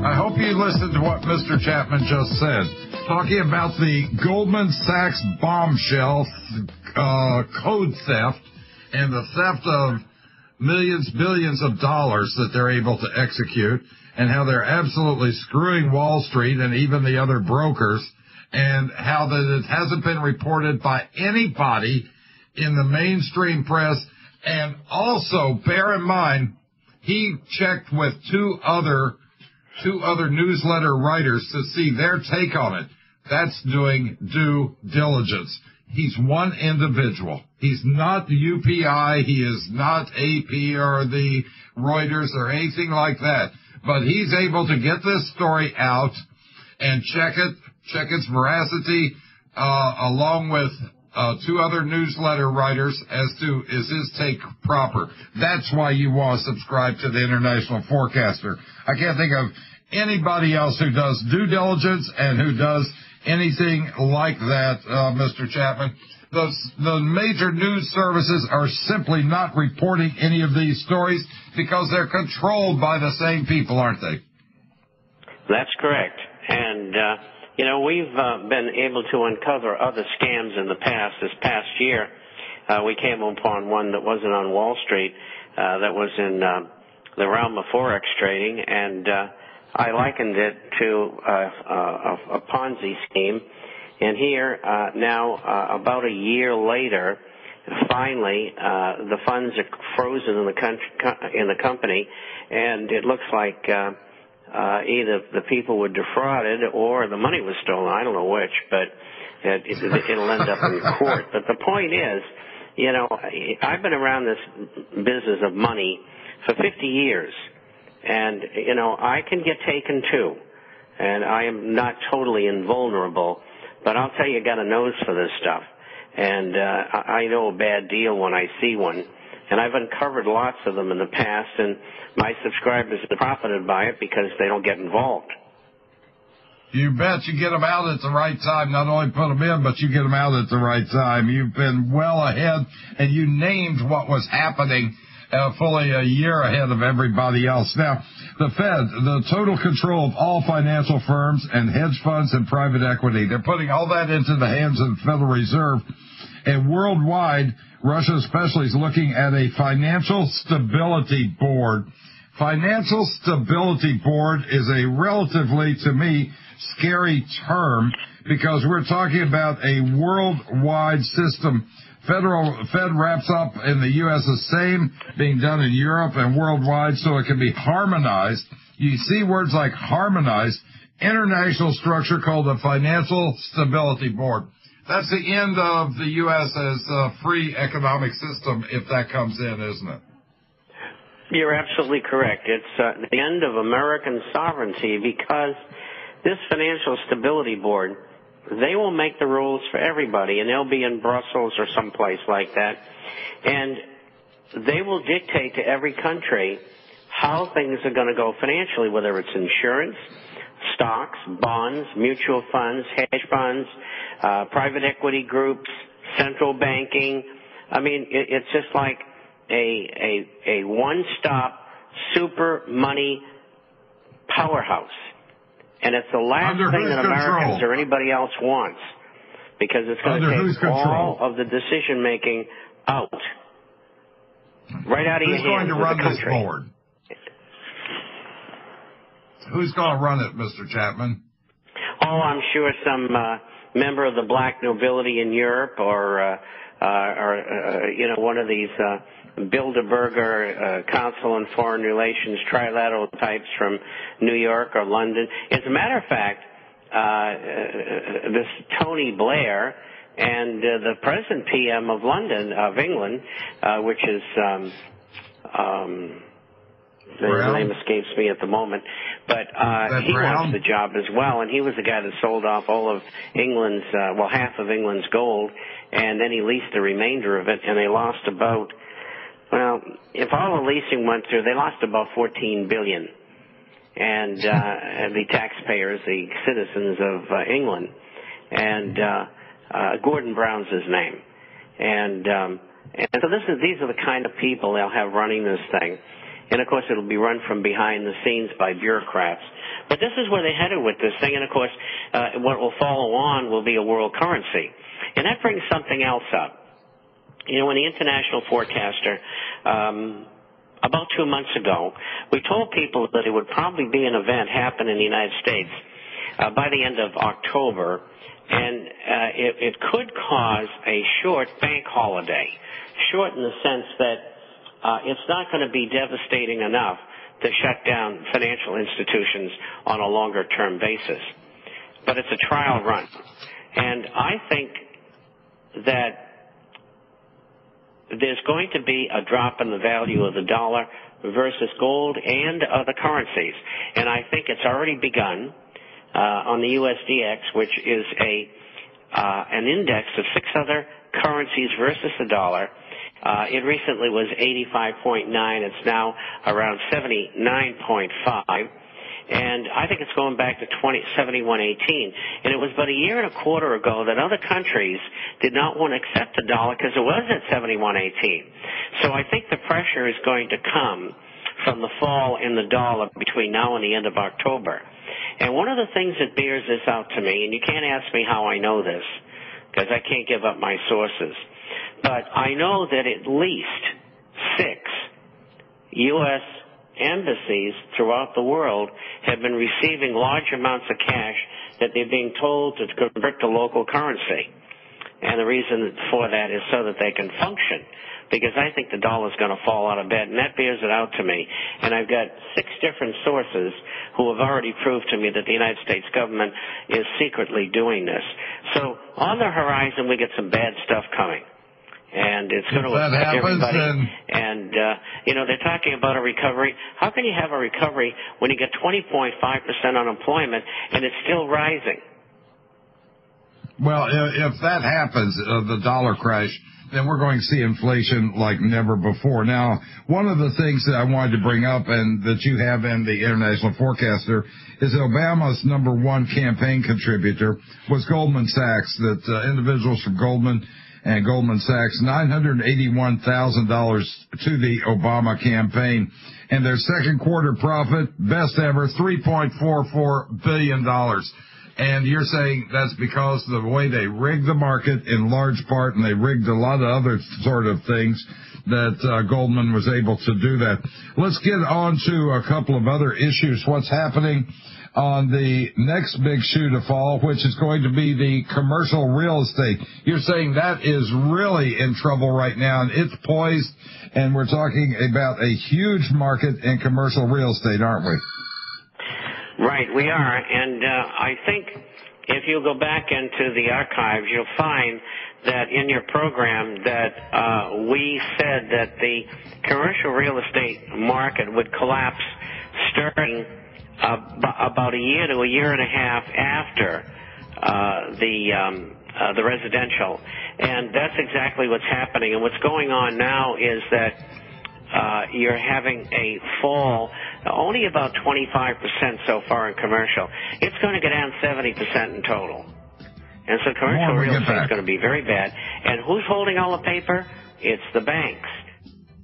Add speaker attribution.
Speaker 1: I hope you listened to what Mr. Chapman just said, talking about the Goldman Sachs bombshell code theft and the theft of millions, billions of dollars that they're able to execute, and how they're absolutely screwing Wall Street and even the other brokers, and how that it hasn't been reported by anybody in the mainstream press. And also, bear in mind, he checked with two other newsletter writers to see their take on it. That's doing due diligence. He's one individual. He's not the UPI. He is not AP or the Reuters or anything like that. But he's able to get this story out and check its veracity, along with two other newsletter writers as to is his take proper. That's why you want to subscribe to the International Forecaster. I can't think of anybody else who does due diligence and who does anything like that, Mr. Chapman. The major news services are simply not reporting any of these stories because they're controlled by the same people, aren't they?
Speaker 2: That's correct. And, we've been able to uncover other scams in the past. This past year, we came upon one that wasn't on Wall Street, that was in the realm of Forex trading, and I likened it to a Ponzi scheme. And here, now, about a year later, finally, the funds are frozen in the company, and it looks like either the people were defrauded or the money was stolen. I don't know which, but it'll end up in court. But the point is, I've been around this business of money for 50 years, and, I can get taken too, and I am not totally invulnerable. But I'll tell you, I got a nose for this stuff. And I know a bad deal when I see one. And I've uncovered lots of them in the past, and my subscribers have profited by it because they don't get involved.
Speaker 1: You bet you get them out at the right time. Not only put them in, but you get them out at the right time. You've been well ahead, and you named what was happening fully a year ahead of everybody else. Now, the Fed, the total control of all financial firms and hedge funds and private equity, they're putting all that into the hands of the Federal Reserve. And worldwide, Russia especially is looking at a financial stability board. Financial stability board is a relatively, to me, scary term because we're talking about a worldwide system. Fed wraps up in the U.S. the same being done in Europe and worldwide, so it can be harmonized. You see words like harmonized, international structure called the Financial Stability Board. That's the end of the U.S. as a free economic system if that comes in, isn't it?
Speaker 2: You're absolutely correct. It's the end of American sovereignty because this Financial Stability Board, they will make the rules for everybody, and they'll be in Brussels or someplace like that, and they will dictate to every country how things are going to go financially, whether it's insurance, stocks, bonds, mutual funds, hedge funds, private equity groups, central banking. I mean, it's just like a one-stop super money powerhouse. And it's the last thing that Americans or anybody else wants, because it's going to take all of the decision-making out, right out of your hands.
Speaker 1: Who's going to run this board? Who's going to run it, Mr. Chapman?
Speaker 2: Oh, I'm sure some member of the black nobility in Europe, or one of these Bilderberger Council on Foreign Relations trilateral types from New York or London. As a matter of fact, this Tony Blair and the present PM of England, which is the name escapes me at the moment, but he wants the job as well, and he was the guy that sold off all of England's, half of England's gold, and then he leased the remainder of it, and they lost about, if all the leasing went through, they lost about $14 billion. And the taxpayers, the citizens of England, and Gordon Brown's his name. And so these are the kind of people they'll have running this thing. And, of course, it'll be run from behind the scenes by bureaucrats. But this is where they're headed with this thing, and of course, what will follow on will be a world currency. And that brings something else up. You know, when the international forecaster, about 2 months ago, we told people that it would probably be an event happen in the United States by the end of October, and it could cause a short bank holiday. Short in the sense that it's not going to be devastating enough to shut down financial institutions on a longer-term basis. But it's a trial run. And I think that there's going to be a drop in the value of the dollar versus gold and other currencies. And I think it's already begun on the USDX, which is an index of 6 other currencies versus the dollar. It recently was 85.9. It's now around 79.5. And I think it's going back to 71.18. And it was about a year and a quarter ago that other countries did not want to accept the dollar because it was at 71.18. So I think the pressure is going to come from the fall in the dollar between now and the end of October. And one of the things that bears this out to me, and you can't ask me how I know this because I can't give up my sources, but I know that at least 6 U.S. embassies throughout the world have been receiving large amounts of cash that they're being told to convert to local currency. And the reason for that is so that they can function, because I think the dollar's going to fall out of bed, and that bears it out to me. And I've got 6 different sources who have already proved to me that the United States government is secretly doing this. So on the horizon, we get some bad stuff coming. And it's going to affect everybody. And, you know, they're talking about a recovery. How can you have a recovery when you get 20.5% unemployment and it's still rising?
Speaker 1: Well, if that happens, the dollar crash, then we're going to see inflation like never before. Now, one of the things that I wanted to bring up and that you have in the International Forecaster is Obama's number 1 campaign contributor was Goldman Sachs, that individuals from Goldman and Goldman Sachs, $981,000 to the Obama campaign. And their second quarter profit, best ever, $3.44 billion. And you're saying that's because of the way they rigged the market in large part, and they rigged a lot of other sort of things that Goldman was able to do that. Let's get on to a couple of other issues. What's happening on the next big shoe to fall, which is going to be the commercial real estate. You're saying that is really in trouble right now, and it's poised, and we're talking about a huge market in commercial real estate, aren't we?
Speaker 2: Right, we are, and I think if you go back into the archives, you'll find that in your program that we said that the commercial real estate market would collapse starting about a year to a year and a half after the residential, and that's exactly what's happening. And what's going on now is that you're having a fall, only about 25% so far in commercial. It's going to go down 70% in total. And so commercial real estate is going to be very bad. And who's holding all the paper? It's the banks.